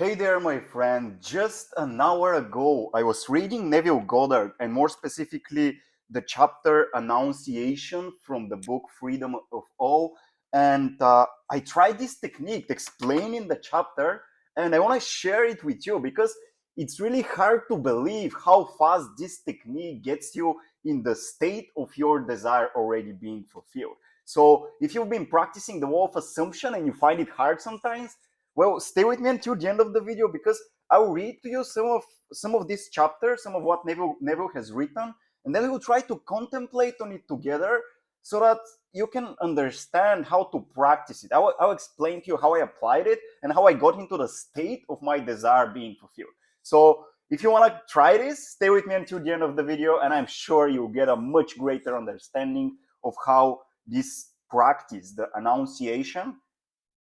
Hey there, my friend. Just an hour ago, I was reading Neville Goddard, and more specifically, the chapter Annunciation from the book Freedom of All. And I tried this technique explaining the chapter, and I want to share it with you because it's really hard to believe how fast this technique gets you in the state of your desire already being fulfilled. So, if you've been practicing the wall of assumption and you find it hard sometimes, well, stay with me until the end of the video because I'll read to you some of this chapter, some of what Neville has written, and then we will try to contemplate on it together so that you can understand how to practice it. I'll explain to you how I applied it and how I got into the state of my desire being fulfilled. So if you want to try this, stay with me until the end of the video, and I'm sure you'll get a much greater understanding of how this practice, the annunciation,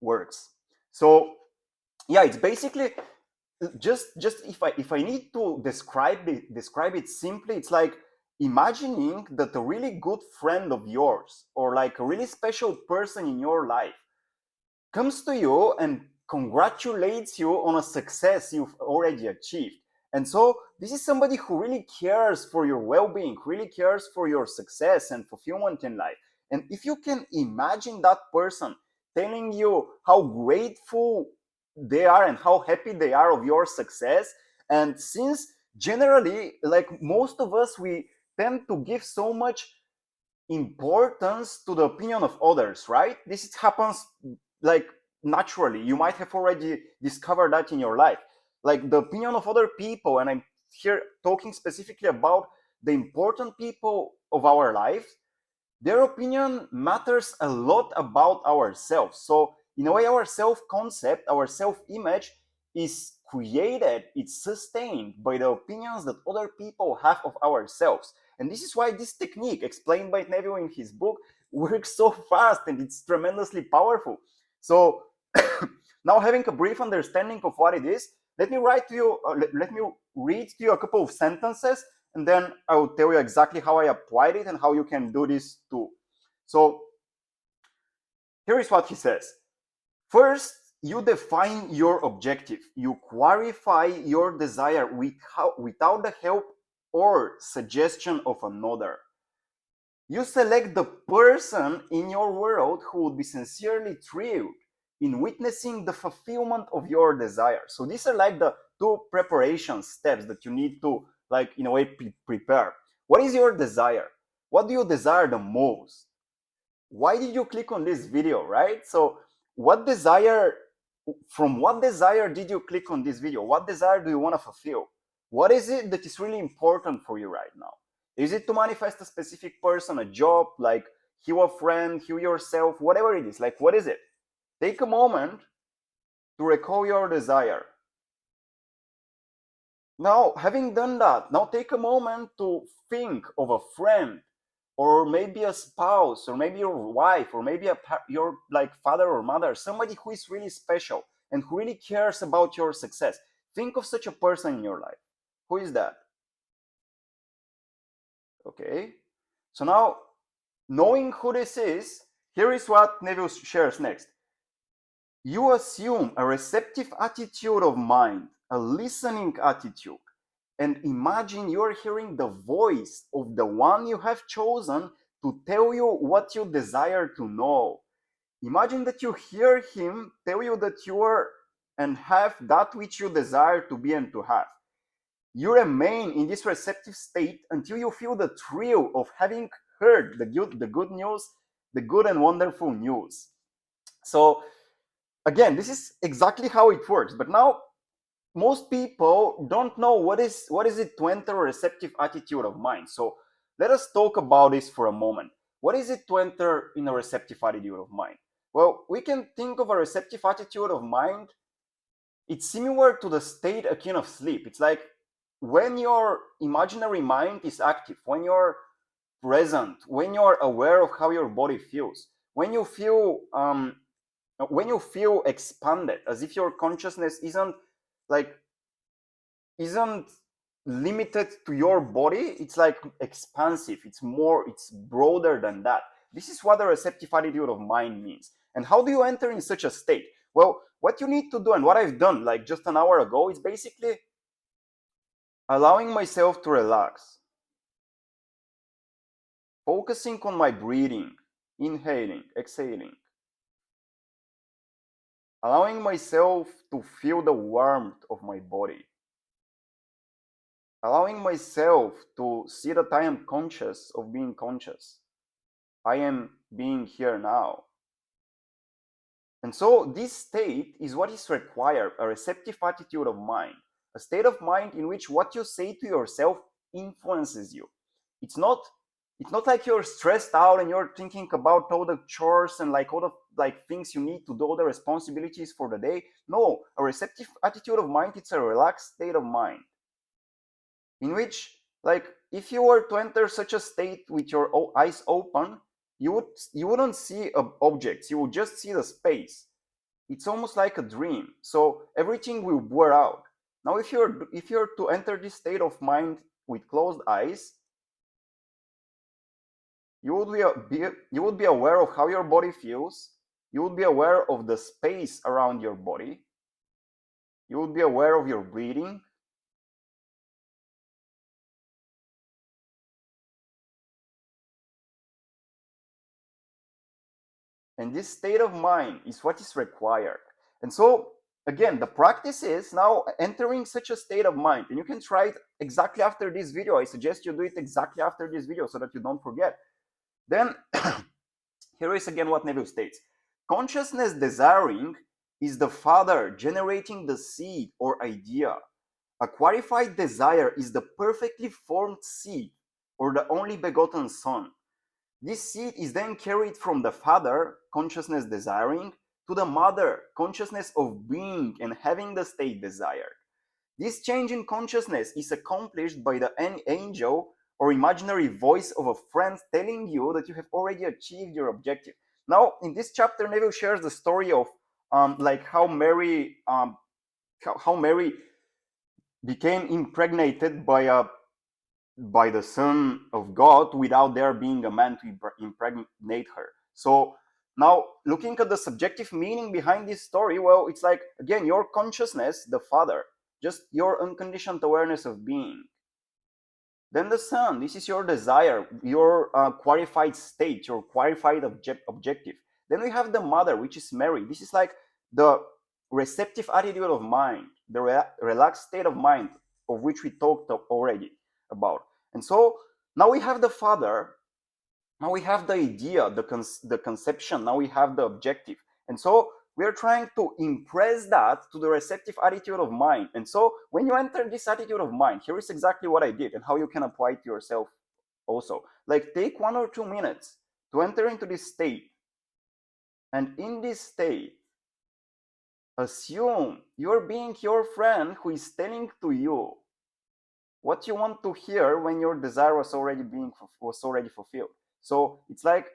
works. So yeah, it's basically just if I need to describe it simply, it's like imagining that a really good friend of yours or like a really special person in your life comes to you and congratulates you on a success you've already achieved. And so this is somebody who really cares for your well-being, who really cares for your success and fulfillment in life. And if you can imagine that person telling you how grateful they are and how happy they are of your success, and since generally, like most of us, we tend to give so much importance to the opinion of others, right? This happens like naturally. You might have already discovered that in your life. Like the opinion of other people, and I'm here talking specifically about the important people of our life, their opinion matters a lot about ourselves. So, in a way, our self concept, our self image is created, it's sustained by the opinions that other people have of ourselves. And this is why this technique, explained by Neville in his book, works so fast and it's tremendously powerful. So, now having a brief understanding of what it is, let me write to you, let me read to you a couple of sentences, and then I will tell you exactly how I applied it and how you can do this too. So here is what he says. First, you define your objective. You clarify your desire without the help or suggestion of another. You select the person in your world who would be sincerely thrilled in witnessing the fulfillment of your desire. So these are like the two preparation steps that you need to, like, in a way, prepare. What is your desire? What do you desire the most? Why did you click on this video, right? So what desire did you click on this video? What desire do you want to fulfill? What is it that is really important for you right now? Is it to manifest a specific person, a job, like heal a friend, heal yourself, whatever it is? Like, what is it? Take a moment to recall your desire. Now, having done that, now take a moment to think of a friend, or maybe a spouse, or maybe your wife, or maybe your like father or mother, somebody who is really special and who really cares about your success. Think of such a person in your life. Who is that? Okay. So now, knowing who this is, here is what Neville shares next. You assume a receptive attitude of mind, a listening attitude, and imagine you're hearing the voice of the one you have chosen to tell you what you desire to know. Imagine that you hear him tell you that you are and have that which you desire to be and to have. You remain in this receptive state until you feel the thrill of having heard the good news, the good and wonderful news. So again, this is exactly how it works. But now most people don't know what is it to enter a receptive attitude of mind. So let us talk about this for a moment. What is it to enter in a receptive attitude of mind? Well, we can think of a receptive attitude of mind. It's similar to the state akin of sleep. It's like when your imaginary mind is active, when you're present, when you're aware of how your body feels, when you feel expanded, as if your consciousness isn't limited to your body, it's like expansive, it's broader than that. This is what a receptive attitude of mind means. And how do you enter in such a state? Well, what you need to do, and what I've done like just an hour ago, is basically allowing myself to relax, focusing on my breathing, inhaling, exhaling, allowing myself to feel the warmth of my body, allowing myself to see that I am conscious of being conscious. I am being here now. And so this state is what is required, a receptive attitude of mind, a state of mind in which what you say to yourself influences you. It's not like you're stressed out and you're thinking about all the chores and like all the like things you need to do, all the responsibilities for the day. No, a receptive attitude of mind, it's a relaxed state of mind in which, like, if you were to enter such a state with your eyes open, you wouldn't see objects, you would just see the space. It's almost like a dream, so everything will blur out. Now if you're to enter this state of mind with closed eyes, you would be aware of how your body feels, you would be aware of the space around your body, you would be aware of your breathing. And this state of mind is what is required. And so, again, the practice is now entering such a state of mind. And you can try it exactly after this video. I suggest you do it exactly after this video so that you don't forget. Then, here is again what Neville states. Consciousness desiring is the father generating the seed or idea. A qualified desire is the perfectly formed seed or the only begotten son. This seed is then carried from the father, consciousness desiring, to the mother, consciousness of being and having the state desired. This change in consciousness is accomplished by the angel or imaginary voice of a friend telling you that you have already achieved your objective. Now, in this chapter, Neville shares the story of like how Mary became impregnated by the Son of God without there being a man to impregnate her. So now, looking at the subjective meaning behind this story, well, it's like, again, your consciousness, the Father, just your unconditioned awareness of being. Then the Son, this is your desire, your qualified state, your qualified objective. Then we have the Mother, which is Mary. This is like the receptive attitude of mind, the relaxed state of mind of which we talked already about. And so now we have the Father, now we have the idea, the conception, now we have the objective. And so we are trying to impress that to the receptive attitude of mind. And so when you enter this attitude of mind, here is exactly what I did and how you can apply it to yourself also. Like, take 1 or 2 minutes to enter into this state. And in this state, assume you're being your friend who is telling to you what you want to hear when your desire was already fulfilled. So it's like,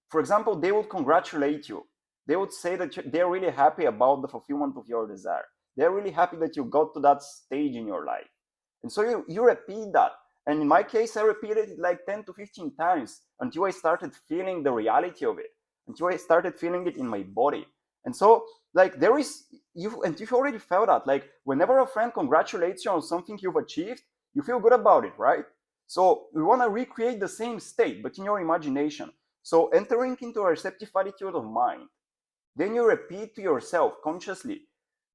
for example, they would congratulate you. They would say that they're really happy about the fulfillment of your desire. They're really happy that you got to that stage in your life. And so you repeat that. And in my case, I repeated it like 10 to 15 times until I started feeling the reality of it, until I started feeling it in my body. And so, like, you've already felt that. Like, whenever a friend congratulates you on something you've achieved, you feel good about it, right? So we want to recreate the same state, but in your imagination. So entering into a receptive attitude of mind, then you repeat to yourself consciously,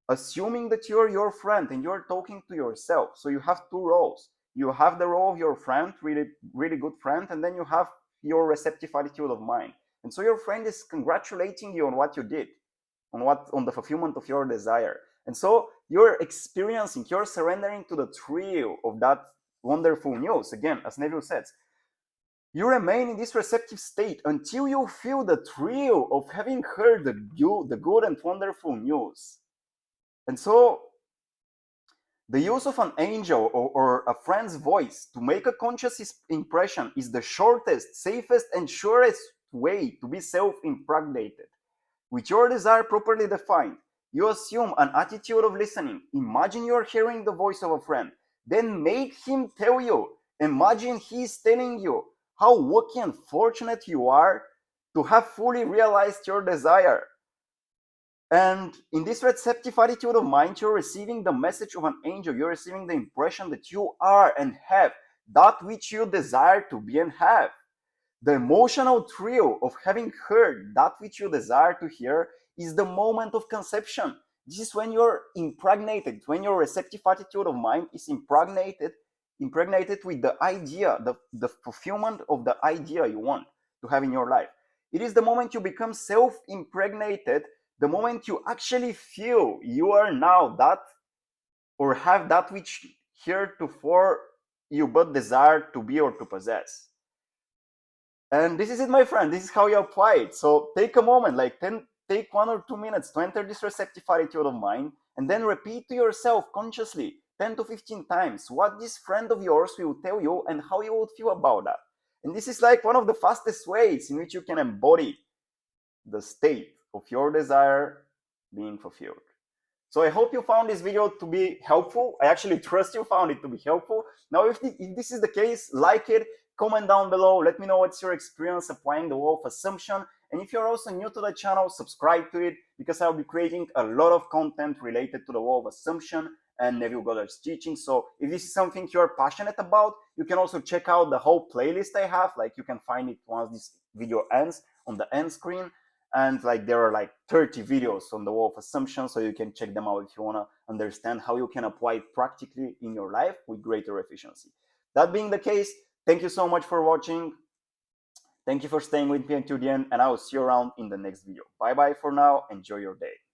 assuming that you're your friend and you're talking to yourself. So you have two roles. You have the role of your friend, really, really good friend, and then you have your receptive attitude of mind. And so your friend is congratulating you on what you did, on the fulfillment of your desire. And so you're surrendering to the thrill of that wonderful news. Again, as Neville says, you remain in this receptive state until you feel the thrill of having heard the good and wonderful news. And so the use of an angel or a friend's voice to make a conscious impression is the shortest, safest, and surest way to be self-impregnated. With your desire properly defined, you assume an attitude of listening. Imagine you're hearing the voice of a friend. Then make him tell you. Imagine he's telling you how lucky and fortunate you are to have fully realized your desire. And in this receptive attitude of mind, you're receiving the message of an angel. You're receiving the impression that you are and have that which you desire to be and have. The emotional thrill of having heard that which you desire to hear is the moment of conception. This is when you're impregnated, when your receptive attitude of mind is impregnated with the idea, the fulfillment of the idea you want to have in your life. It is the moment you become self-impregnated, the moment you actually feel you are now that or have that which heretofore you but desire to be or to possess. And this is it, my friend. This is how you apply it. So take a moment, take 1 or 2 minutes to enter this receptive attitude of mind, and then repeat to yourself consciously 10 to 15 times what this friend of yours will tell you and how you would feel about that. And this is like one of the fastest ways in which you can embody the state of your desire being fulfilled. So I hope you found this video to be helpful. I actually trust you found it to be helpful. Now, if this is the case, like it, comment down below. Let me know what's your experience applying the law of assumption. And if you're also new to the channel, subscribe to it, because I'll be creating a lot of content related to the law of assumption and Neville Goddard's teaching. So if this is something you're passionate about, you can also check out the whole playlist I have. Like, you can find it once this video ends on the end screen. And like, there are like 30 videos on the law of assumption, so you can check them out if you want to understand how you can apply it practically in your life with greater efficiency. That being the case, thank you so much for watching. Thank you for staying with me until the end, and I will see you around in the next video. Bye bye for now. Enjoy your day.